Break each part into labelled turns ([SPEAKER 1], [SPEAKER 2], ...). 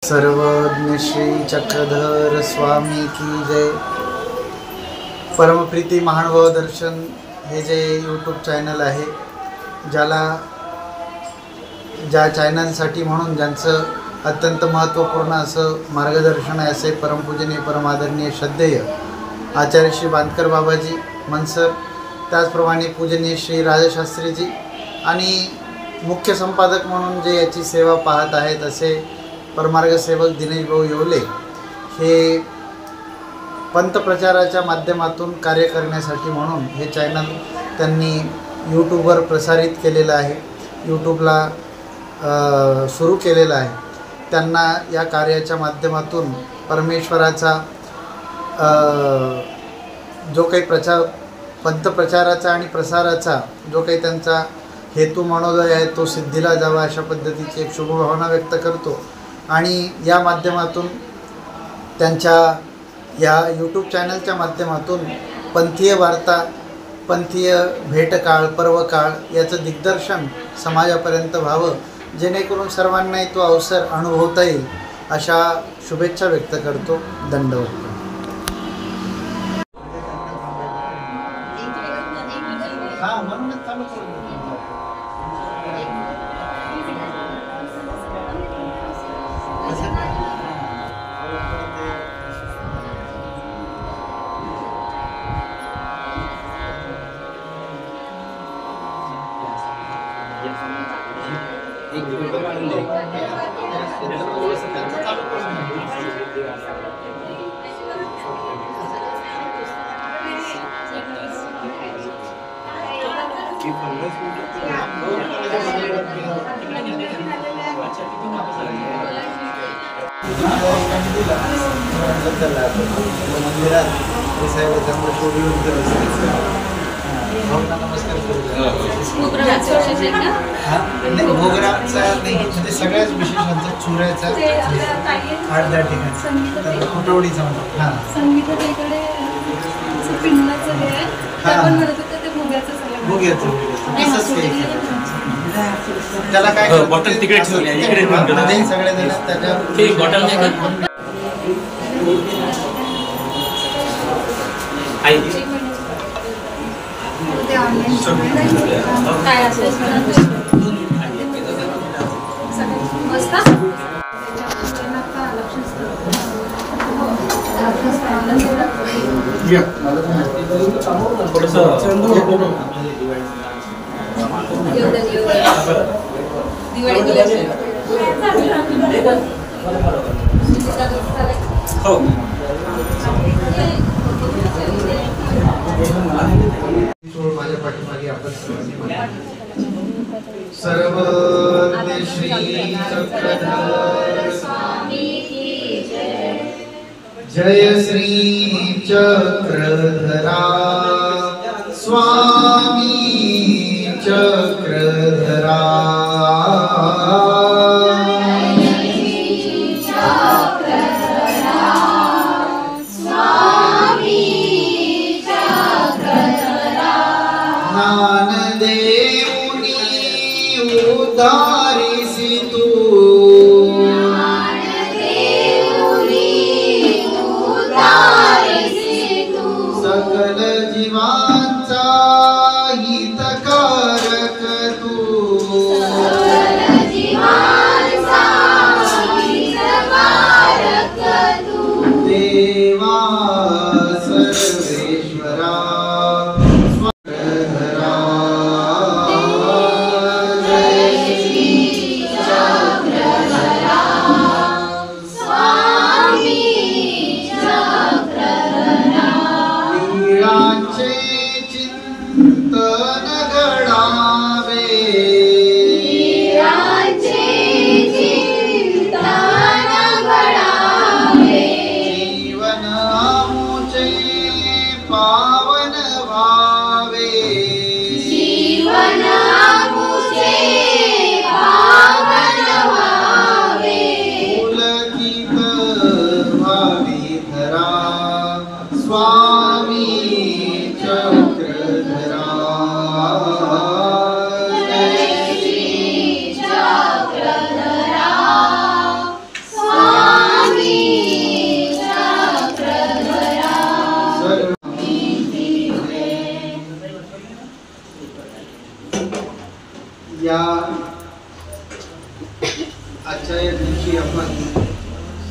[SPEAKER 1] सर्वज्ञ श्री चक्रधर स्वामी की जय। परमप्रीती महानुभाव दर्शन हे जे यूट्यूब चॅनल आहे, ज्या चॅनलसाठी म्हणून ज्यांचं अत्यंत महत्त्वपूर्ण असं मार्गदर्शन आहे, असे परमपूजनीय परमादरणीय श्रद्धेय आचार्य श्री बांदकर बाबाजी मनसर, त्याचप्रमाणे पूजनीय श्री राजशास्त्रीजी आणि मुख्य संपादक म्हणून जे याची सेवा पाहत आहेत असे परमार्ग सेवक दिनेश भाऊ येवले, हे पंतप्रचाराच्या माध्यमातून कार्य करण्यासाठी म्हणून हे चॅनल त्यांनी यूट्यूबवर प्रसारित केलेलं आहे, यूट्यूबला सुरू केलेलं आहे। त्यांना या कार्याच्या माध्यमातून परमेश्वराचा जो काही पंतप्रचाराचा आणि प्रसाराचा जो काही त्यांचा हेतू मनोदय आहे तो सिद्धीला जावा अशा पद्धतीची एक शुभभावना व्यक्त करतो। आणि या माध्यमातून त्यांच्या या यूट्यूब चॅनलच्या माध्यमातून पंथीय वार्ता, पंथीय भेटकाळ, पर्वकाळ याचं दिग्दर्शन समाजापर्यंत व्हावं, जेणेकरून सर्वांनाही तो अवसर अनुभवता येईल अशा शुभेच्छा व्यक्त करतो। दंडवत। भोगरामचा नाही म्हणजे सगळ्याच विशेषांचा चुऱ्याचा 8-10 ठिकाणी कुटवडीचा हां संगीताकडे पिंडाचं हे आहे आपण म्हणत होतो ते भोग्याचं तसंच त्याला काय बॉटल तिकडे ठेवली इकडे सगळे जण त्याच्या ते बॉटल नाही का आई ते ऑनलाईन काय असेल माझ्या पाठीमागे आपण सर्वज्ञ श्री चक्रधर स्वामी की जय श्री चक्रधरा स्वामी चक्रधरा उदारिसी तू सकल जीवांचा हितकारक तू देवा सर्वेश्वरा पावन भावे जीवन मुझे पावन भावे पुलकित भावी धरा स्वामी चक्रधरा या आजच्या या दिवशी आपण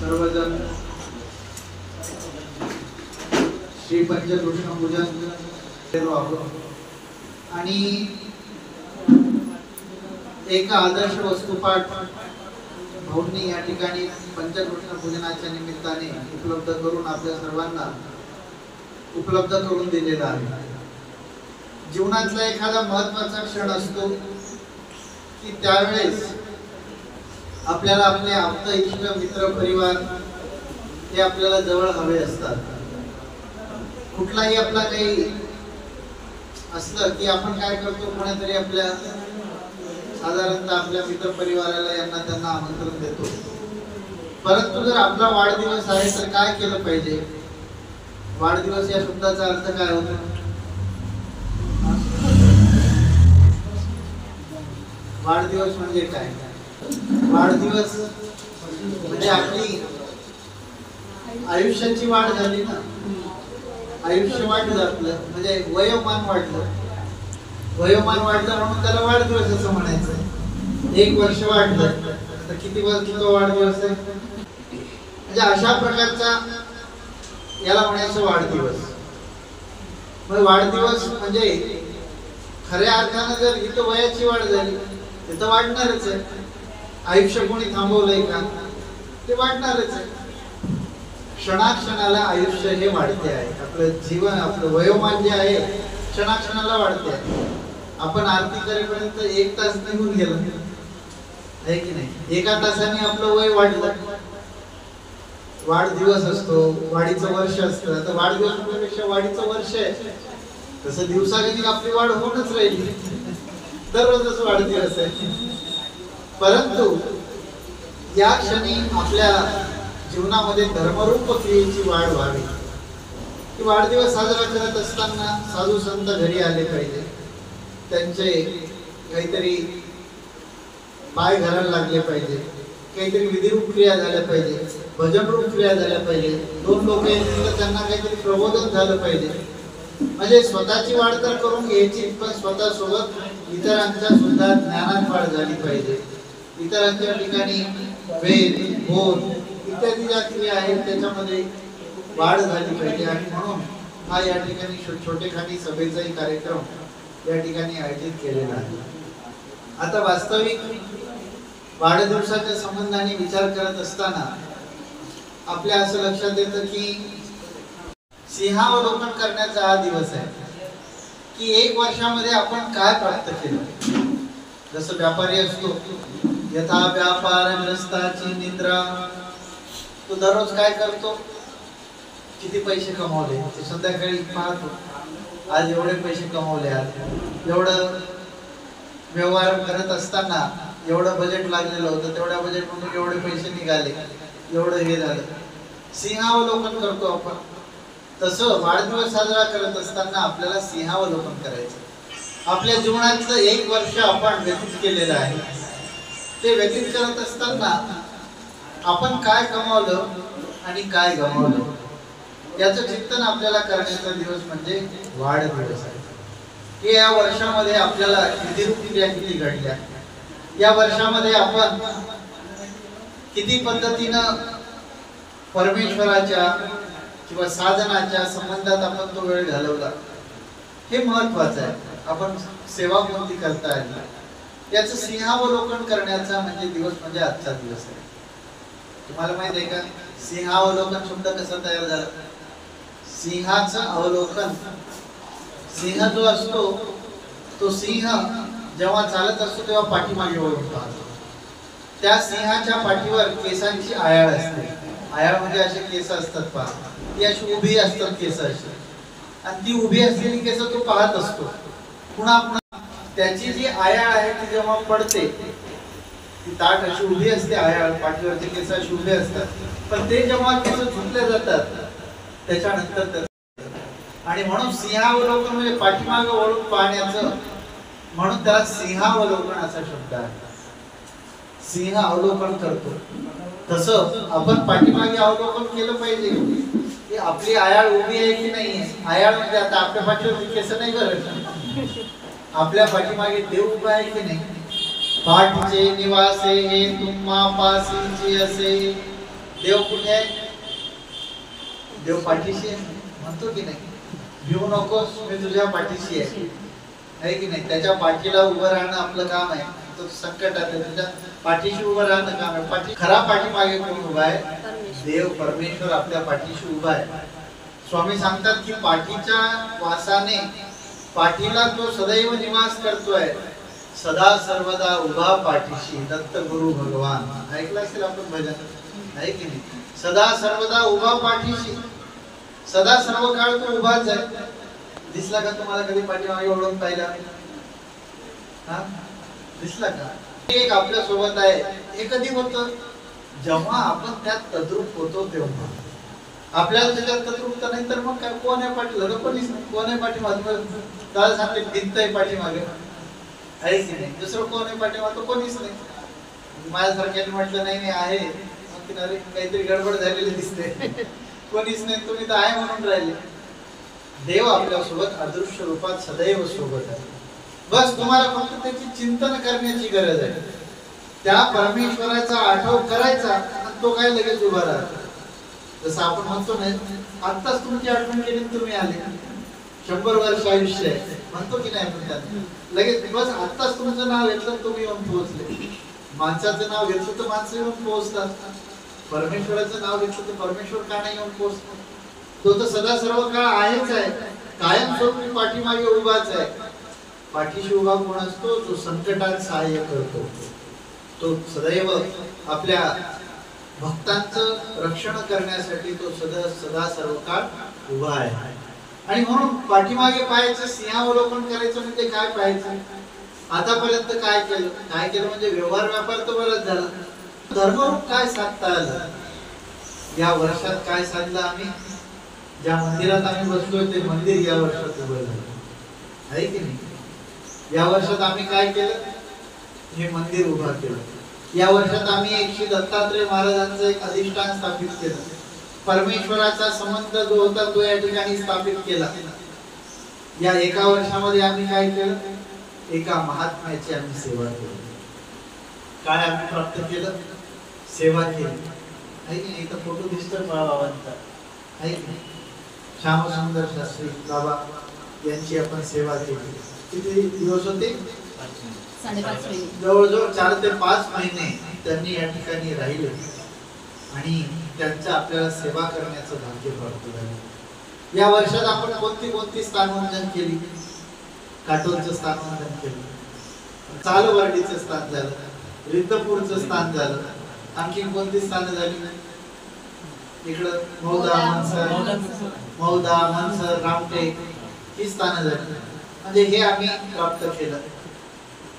[SPEAKER 1] सर्वजण श्री पंचकृष्ण पूजन केलो आहोत आणि एका आदर्श वस्तुपाठ भाऊंनी या ठिकाणी पंचकृष्ण पूजनाच्या निमित्ताने उपलब्ध करून आपल्या सर्वांना उपलब्ध करून दिलेला आहे। जीवनातला एखादा महत्त्वाचा क्षण असतो की त्यावेळेस आपल्याला आपले आप्त इष्ट मित्र परिवार हे आपल्याला जवळ हवे असतात। कुठलाही आपला काही असलं की आपण काय करतो, कोणीतरी आपल्या साधारणतः आपल्या मित्र परिवाराला यांना त्यांना आमंत्रण देतो। परंतु जर आपला वाढदिवस आहे तर काय केलं पाहिजे? वाढदिवस या शब्दाचा अर्थ काय होतो? वाढदिवस म्हणजे काय? वाढदिवस म्हणजे आपली आयुष्याची वाढ झाली ना, आयुष्य वाढलं आपलं, म्हणजे वयोमान वाढलं, वयोमान वाढलं म्हणून त्याला वाढदिवस असं म्हणायचं। 1 वर्ष वाढलं तर किती वाढदिवस आहे? म्हणजे अशा प्रकारचा याला म्हणायचं वाढदिवस। मग वाढदिवस म्हणजे खऱ्या अर्थानं जर इथं वयाची वाढ झाली तर वाढणारच आहे। आयुष्य कोणी थांबवलंय का? ते वाढणारच आहे। क्षणाक्षणाला आयुष्य हे वाढते आहे। आपलं जीवन, आपलं वयोमान जे आहे क्षणाक्षणाला वाढते आहे। आपण आरती करेपर्यंत 1 तास निघून गेला आहे की नाही? 1 तासाने आपलं वय वाढलं। वाढदिवस असतो, वाढीचं वर्ष असतं। आता वाढदिवस म्हणण्यापेक्षा वाढीचं वर्ष आहे, तसं दिवसागणिक आपली वाढ होऊनच राहिली, दररोजच वाढदिवस आहे। परंतु या क्षणी आपल्या जीवनामध्ये धर्मरूप क्रियेची वाढ व्हावी। की वाढदिवस साजरा करत असताना साधू संत घरी आले पाहिजे, त्यांचे काहीतरी पाय घरायला लागले पाहिजे, काहीतरी विधिरूप क्रिया झाल्या पाहिजे, भजन रूप क्रिया झाल्या पाहिजे, 2 लोक येतील तर त्यांना काहीतरी प्रबोधन झालं पाहिजे। म्हणजे स्वतःची वाढ तर करून घ्यायची, पण स्वतःसोबत इतरांच्या सुद्धा ज्ञानात वाढ झाली पाहिजे। इतरांच्या ठिकाणी वेद, बोध इत्यादी ज्या क्रिया आहेत त्याच्यामध्ये वाढ झाली पाहिजे। आणि म्हणून हा या ठिकाणी छोटेखानी सभेचाही कार्यक्रम या ठिकाणी आयोजित केलेला आहे। आता वास्तविक वाढदिवसाच्या संबंधाने विचार करत असताना आपल्या असं लक्षात येतं की सिंहावलोकन करण्याचा हा दिवस आहे की 1 वर्षामध्ये आपण काय प्राप्त केलं। जसं व्यापारी असतो, यथा व्यापार ग्रस्ताची निद्रा, तो दररोज काय करतो? किती पैसे कमावले ते संध्याकाळी पाहतो, आज एवढे पैसे कमावले, आज एवढं व्यवहार करत असताना एवढं बजेट लागलेलं होतं, तेवढ्या बजेट मधून एवढे पैसे निघाले, एवढं हे झालं, सिंहावलोकन करतो आपण। तसं वाढदिवस साजरा करत असताना आपल्याला सिंहावलोकन करायचं। आपल्या जीवनातलं 1 वर्ष आपण व्यतीत केलेलं आहे, ते व्यतीत करत असताना आपण काय कमावलं आणि काय गमावलं याचं चिंतन आपल्याला करण्याचा दिवस म्हणजे वाढदिवस आहे। की या वर्षामध्ये आपल्याला विधिरूप क्रिया किती घडल्या, या वर्षामध्ये आपण किती पद्धतीनं परमेश्वराच्या किंवा साधनाच्या संबंधात आपण तो वेळ घालवला, हे महत्वाचं आहे। आपण सेवा कोणती करता आली याचं सिंहावलोकन करण्याचा म्हणजे दिवस म्हणजे आजचा दिवस आहे। तुम्हाला माहित आहे का सिंहावलोकन शब्द कसा तयार झाला? सिंहाचं अवलोकन, सिंह जो असतो तो सिंह जेव्हा चालत असतो तेव्हा पाठीमागे वळून पाहतो। त्या सिंहाच्या पाठीवर केसांची आयाळ असते। आयाळ म्हणजे असे केस असतात पहा, ती अशी उभी असतात केस अशी, आणि ती उभी असलेली केस तो पाहत असतो। पुन्हा त्याची जी आयाळ आहे ती जेव्हा पडते, ती ताट अशी उभी असते, आयाळ पाठीवरचे केस अशी उभे असतात, पण ते जेव्हा केस झुकले जातात त्याच्यानंतर आणि म्हणून सिंहावलोकन म्हणजे पाठीमागे वळून पाहण्याचं, म्हणून त्याला सिंहावलोकन असा शब्द आहे। सिंह अवलोकन करतो तसं आपण पाठीमागे अवलोकन केलं पाहिजे की आपली आयाळ उभी आहे की नाही आहे। आयाळ म्हणजे आता आपल्या पाठीवर केस नाही करत, आपल्या पाठीमागे देव उभा आहे की नाही, पाठीचे निवासे हे तुम्हा पासीची असे. देव कुठे आहे? देव पाठीशी आहे म्हणतो की नाही? भिवू नकोस, मी तुझ्या पाठीशी आहे की नाही? त्याच्या पाठीला उभं राहणं आपलं काम आहे. तो संकटात आहे, तुझ्या पाठीशी उभं राहणं काम आहे. खरा पाठीमागे कोण उभा आहे? देव परमेश्वर आपल्या पाठीशी उभा आहे. स्वामी सांगतात की पाठीच्या वासाने पाठीला तो सदैव निवास करतोय. सदा सर्वदा उभा पाठीशी दत्त गुरु भगवान. ऐकलं असेल आपण भजन, आहे की नाही? सदा सर्वदा उभा पाठीशी, सदा सर्व काळ तो उभाच आहे. दिसला का तुम्हाला कधी पाठीमागे वळून पाहिला? हा, दिसला का? एक आपल्या सोबत आहे. हे कधी होतं? जेव्हा आपण त्यात तद्रूप होतो तेव्हा. आपल्याला त्याच्यात तद्रूपता नाही तर मग काय? कोण आहे पाठीला? कोणीच नाही. कोण आहे पाठीमागे? त्याला सांगते भिंत आहे पाठीमागे, आहे की नाही? दुसरं कोण आहे पाठीमागे? कोणीच नाही. माझ्यासारख्याने म्हटलं नाही नाही आहे, अरे काहीतरी गडबड झालेली दिसते. कोणीच नाही, तुम्ही तर आहे म्हणून राहिले. देव आपल्या सोबत अदृश्य रूपात सदैव सोबत आहे. बस तुम्हाला फक्त त्याची चिंतन करण्याची गरज आहे. त्या परमेश्वराचा आठव करायचा आणि तो काय लगेच उभा राहतो. जसं आपण म्हणतो नाही, आत्ताच तुमची आठवण केली तुम्ही आले, 100 वर्ष आयुष्य आहे म्हणतो की नाही आपण? लगेच बस आत्ताच तुमचं नाव घेतलं तुम्ही येऊन पोहोचले. माणसाचं नाव घेतलं तर माणसं येऊन पोहोचतात. परमेश्वराचं नाव घेतलं तर परमेश्वर का नाही येऊन पोहोचतो? तो तर सदा सर्व काळ आहेच आहे, कायमस्वरूपी पाठीमागे उभाच आहे. पाठीशी उभा कोण असतो? जो संकटात सहाय्य करतो. तो सदैव आपल्या भक्तांचं रक्षण करण्यासाठी तो सदा सर्व काळ उभा आहे. आणि म्हणून पाठीमागे पाहायचं, सिंहावलोकन करायचं म्हणजे काय पाहायचं? आतापर्यंत काय केलं? काय केलं म्हणजे व्यवहार व्यापार तर बरंच झाला. धर्मरूप काय साधता आलं? या वर्षात काय साधलं आम्ही? ज्या मंदिरात आम्ही बसलोय ते मंदिर या वर्षात उभं झालं, आहे की नाही? या वर्षात आम्ही काय केलं? हे मंदिर उभा केलं. या वर्षात आम्ही श्री दत्तात्रय महाराजांचं एक अधिष्ठान स्थापित केलं. परमेश्वराचा संबंध जो होता तो या ठिकाणी स्थापित केला. या एका वर्षामध्ये आम्ही काय केलं? एका महात्म्याची आम्ही सेवा केली. काय आम्ही प्राप्त केलं? सेवा केली, आहे की नाही? इथं फोटो दिसतो बाबांचा, आहे की नाही? श्यामसुंदर शास्त्री बाबा यांची आपण सेवा केली. किती दिवस होते?
[SPEAKER 2] 5.5 महिने.
[SPEAKER 1] जवळजवळ 4 ते 5 महिने त्यांनी या ठिकाणी राहिले आणि त्यांचं आपल्याला सेवा करण्याचं भाग्य प्राप्त झालं. या वर्षात आपण कोणती स्थानवंदन केली? काटोलचं स्थानवंदन केलं, चालवर्डीचं स्थान झालं, रिद्धपूरचं स्थान झालं. आणखी कोणती स्थानं झाली? इकडं मौदा, मनसर, रामटेक ही स्थानं झाली. म्हणजे हे आम्ही प्राप्त केलं.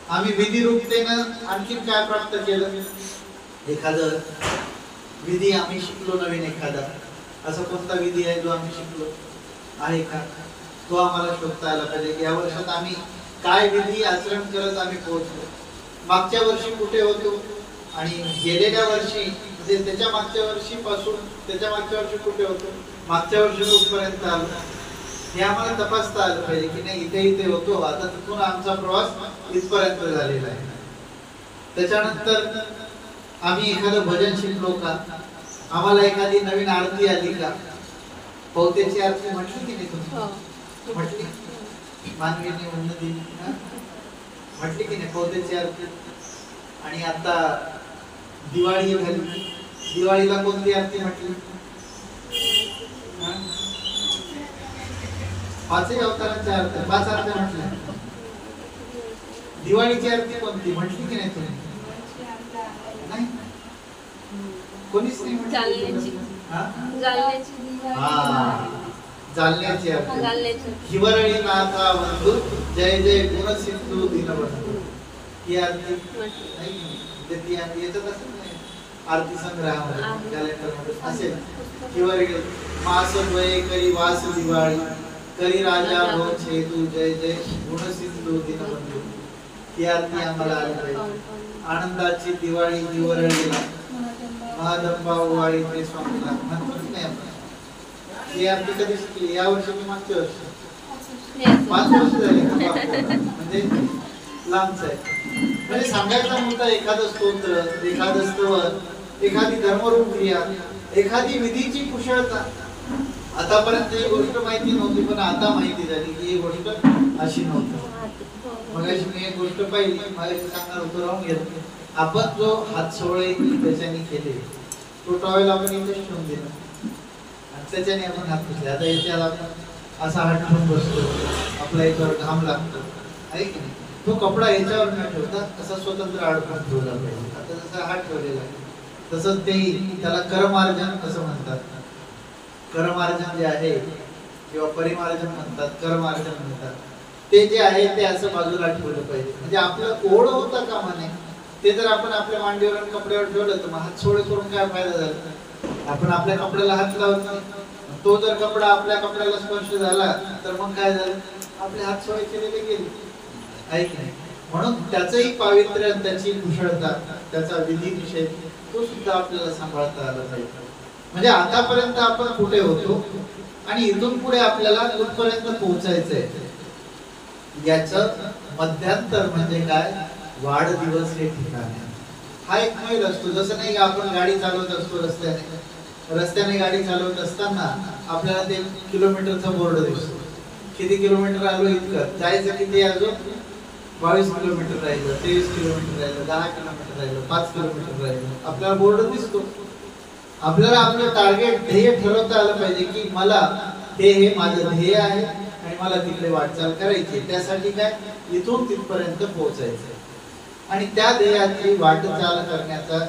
[SPEAKER 1] आम्ही विधिरूपतेनं आणखी काय प्राप्त केलं? एखादं विधी आम्ही शिकलो, नवीन एखादा. असा कोणता विधी आहे जो आम्ही शिकलो आहे का? तो आम्हाला शोधता आला पाहिजे. या वर्षात आम्ही काय विधी आचरण करत आम्ही पोहोचलो? मागच्या वर्षी कुठे होतो आणि गेलेल्या वर्षी म्हणजे त्याच्या मागच्या वर्षीपासून त्याच्या मागच्या वर्षी कुठे होतो, मागच्या वर्षी कुठपर्यंत आलो, हे आम्हाला तपासता आलं पाहिजे की नाही. इथे होतो, आता तिथून आमचा प्रवास इथपर्यंत झालेला आहे. त्याच्यानंतर आम्ही एखादं भजन शिकलो का? आम्हाला एखादी नवीन आरती आली का? पौतेची आरती म्हटली की नाही तुम्ही? म्हटली? मानवीने उन्नती म्हटली की नाही पौतेची आरती? आणि आता दिवाळी झाली, दिवाळीला कोणती आरती म्हटली? 5 अवतारांच्या आरती, 5 आरत्या म्हटल्या. दिवाळीची आरती कोणती म्हटली की नाही तुम्ही? नाही, कोणीच नाही म्हटली. जालन्याची आरती. हिवरळी नाथा बंधू जय जय गुणसिंधू दीनबंधू, ही आरती ती आरती येतच असेल नाही आरती संग्रहामध्ये कॅलेंडरमध्ये असेल. हिवरळी मास द्वये करी वास दिवाळी, करी राजा भो छेदू जय जय गुणसिंधू दीनबंधू, ही आरती आम्हाला आली पाहिजे. आनंदाची दिवाळी हिवरळीला, महादंबा ओवाळी ते स्वामीला म्हणतो की नाही आपण? ही आरती कधी शिकली? या वर्षी की मागच्या वर्षी? 5 वर्ष झाली म्हणजे लांबच आहे. म्हणजे सांगायचा मुद्दा एखादं स्तोत्र, एखादं स्तवन, एखादी धर्मरूप क्रिया, एखादी विधीची कुशलता. आतापर्यंत ही गोष्ट माहिती नव्हती, पण आता माहिती झाली की ही गोष्ट अशी नव्हती. मग मी एक गोष्ट पाहिली, मला सांगणार होतो, राहून गेलो. आपण जो हात सोळे त्याच्याने केले, तो टॉवेल आपण इथेच ठेवून दिला आणि त्याच्याने आपण हात पुसले. आता याच्यात आपण असा हात ठेवून बसतो, आपला याच्यावर घाम लागतो, आहे की नाही? तो कपडा याच्यावर न ठेवता असा स्वतंत्र अडकून ठेवला पाहिजे. आता जसा हात ठेवलेला आहे तसंच ते, त्याला करमार्जन असं म्हणतात. करमार्जन जे आहे किंवा परिमार्जन म्हणतात, करमार्जन म्हणतात, ते जे आहे ते असं बाजूला ठेवलं पाहिजे. म्हणजे आपलं ओढ होता कामा नये. ते जर आपण आपल्या मांडीवर कपड्यावर ठेवलं तर मग हात सोळे करून काय फायदा झाला? आपण आपल्या कपड्याला हात लावत नाही. तो जर कपडा आपल्या कपड्याला स्पर्श झाला तर मग काय झालं? आपले हात सोळे केलेले गेले, आहे की नाही? म्हणून त्याचंही पावित्र्य, त्याची कुशलता, त्याचा विधी निषेध तो सुद्धा आपल्याला सांभाळता आला पाहिजे. म्हणजे आतापर्यंत आपण कुठे होतो आणि इथून पुढे आपल्याला कुठपर्यंत पोहोचायचंय याचं मध्यांतर म्हणजे काय? वाढदिवस हे ठिकाण आहे. हा एक मैल असतो. जसं नाही का आपण गाडी चालवत असतो रस्त्याने गाडी चालवत असताना आपल्याला ते किलोमीटरचा बोर्ड दिसतो. किती किलोमीटर आलो इतकं जायचं, किती अजून 22 किलोमीटर राहिलं, 23 किलोमीटर राहिलं, 10 किलोमीटर राहिलं, 5 किलोमीटर राहिलं, आपल्याला बोर्ड दिसतो. आपल्याला आपलं टार्गेट, ध्येय ठरवता आलं पाहिजे की मला हे माझं ध्येय आहे आणि मला तिकडे वाटचाल करायची. त्यासाठी काय? इथून तिथपर्यंत पोहोचायचं आणि त्या ध्येयाची वाटचाल करण्याचा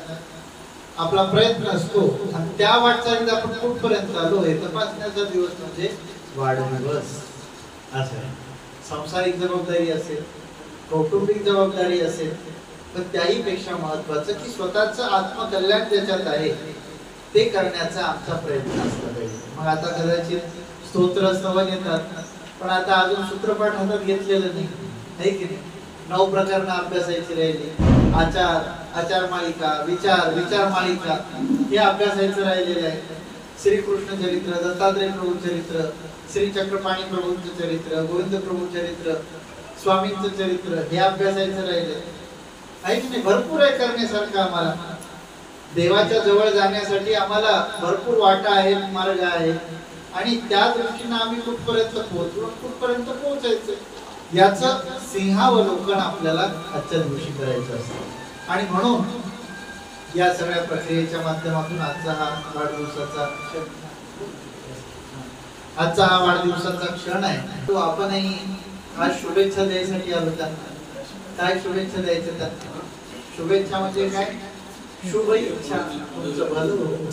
[SPEAKER 1] आपला प्रयत्न असतो. आणि त्या वाटचालीत आपण कुठपर्यंत आलो हे तपासण्याचा दिवस म्हणजे वाढदिवस. असं सांसारिक जबाबदारी असेल, कौटुंबिक जबाबदारी असेल, पण त्याही पेक्षा महत्वाचं की स्वतःचं आत्मकल्याण ज्याच्यात आहे ते करण्याचा आमचा प्रयत्न असला पाहिजे. मग आता कदाचित स्तोत्र स्तवन येतात, पण आता अजून सूत्रपाठ हातात घेतलेलं नाही, आहे की नाही? 9 प्रकरणं अभ्यासायची राहिली. आचार मालिका, विचार मालिका हे अभ्यासायचं राहिलेलं आहे. श्रीकृष्ण चरित्र, दत्तात्रय प्रभू चरित्र, श्री चक्रपाणी प्रभूंचं चरित्र, गोविंद प्रभू चरित्र, स्वामींचं चरित्र हे अभ्यासायचं राहिलंय, आहे की नाही? भरपूर आहे करण्यासारखं. आम्हाला देवाच्या जवळ जाण्यासाठी आम्हाला भरपूर वाटा आहेत, मार्ग आहे आणि त्या दृष्टीने आम्ही कुठपर्यंत पोहोचलो, कुठपर्यंत पोहोचायचं याचं सिंहावलोकन आपल्याला आजच्या दिवशी करायचं असतं. आणि म्हणून या सगळ्या प्रक्रियेच्या माध्यमातून आजचा हा वाढदिवसाचा क्षण आहे, तो आपणही आज शुभेच्छा द्यायसाठी आलो. काय शुभेच्छा द्यायच्या? त्यात शुभेच्छा म्हणजे काय? शुभ इच्छा, तुमचं भलं हो,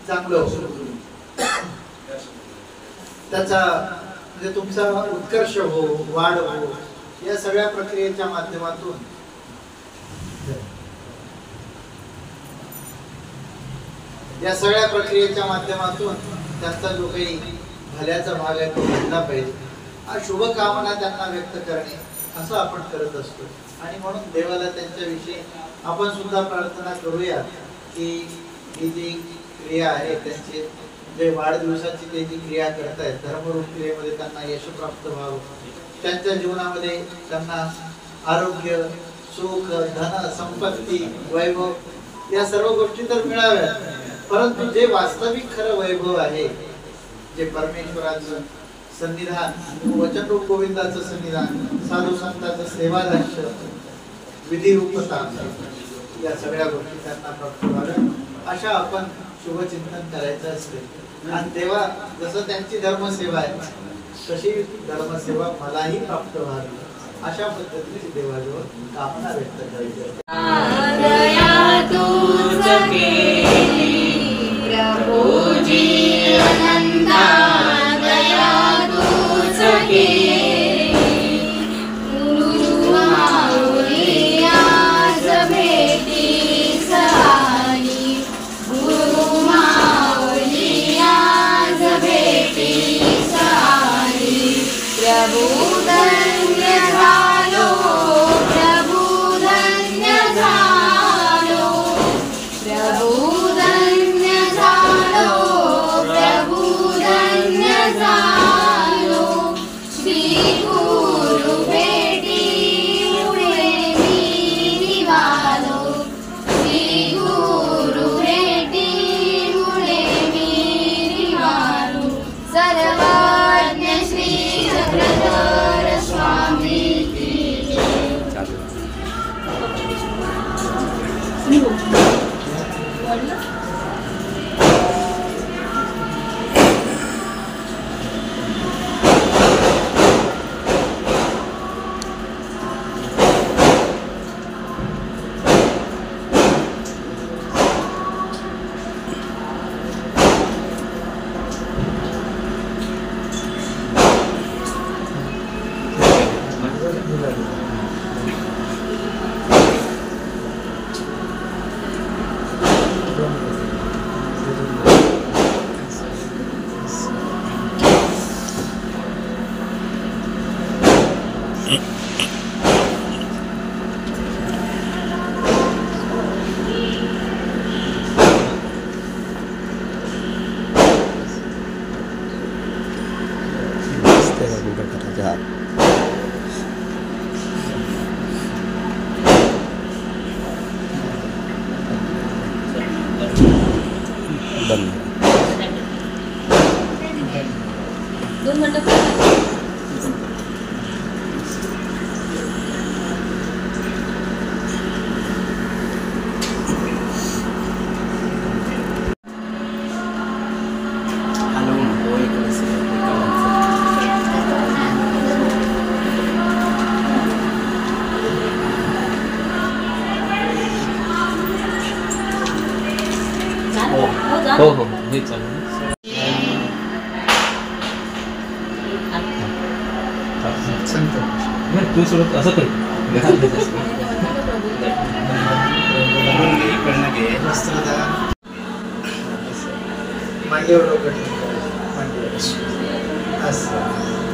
[SPEAKER 1] चांगलं हो, त्याचा म्हणजे तुमचा उत्कर्ष हो, वाढ हो, या सगळ्या प्रक्रियेच्या माध्यमातून त्यांचा जो काही भल्याचा भाग आहे तो घडला पाहिजे, हा शुभकामना त्यांना व्यक्त करणे असं आपण करत असतो. आणि म्हणून देवाला त्यांच्याविषयी आपण सुद्धा प्रार्थना करूया की ही जी क्रिया आहे, त्यांची जे वाढदिवसाची ते जी क्रिया करतायत, धर्मरूप क्रियेमध्ये त्यांना यश प्राप्त व्हावं, त्यांच्या जीवनामध्ये त्यांना आरोग्य, सुख, धन, संपत्ती, वैभव या सर्व गोष्टी तर मिळाव्यात, परंतु जे वास्तविक खरं वैभव आहे, जे परमेश्वराचं सन्निधान, वचनरूप गोविंदाचं सन्निधान, साधू संतांचं सेवादाक्ष, विधिरूपता, या सगळ्या गोष्टी त्यांना प्राप्त व्हाव्या अशा आपण शुभचिंतन करायचं असते. आणि देवा जसं त्यांची धर्मसेवा आहे तशी धर्मसेवा मलाही प्राप्त व्हावी अशा पद्धतीची देवाजवळ कामना व्यक्त करायची.
[SPEAKER 2] श्री दोन मिनिटं
[SPEAKER 3] हो हो हे चालेल.
[SPEAKER 1] सांगतो.
[SPEAKER 3] नाही, तू सोडत असं कर.
[SPEAKER 1] वस्त्रदान मांडीवर डोकं ठेवून. मांडीवर असं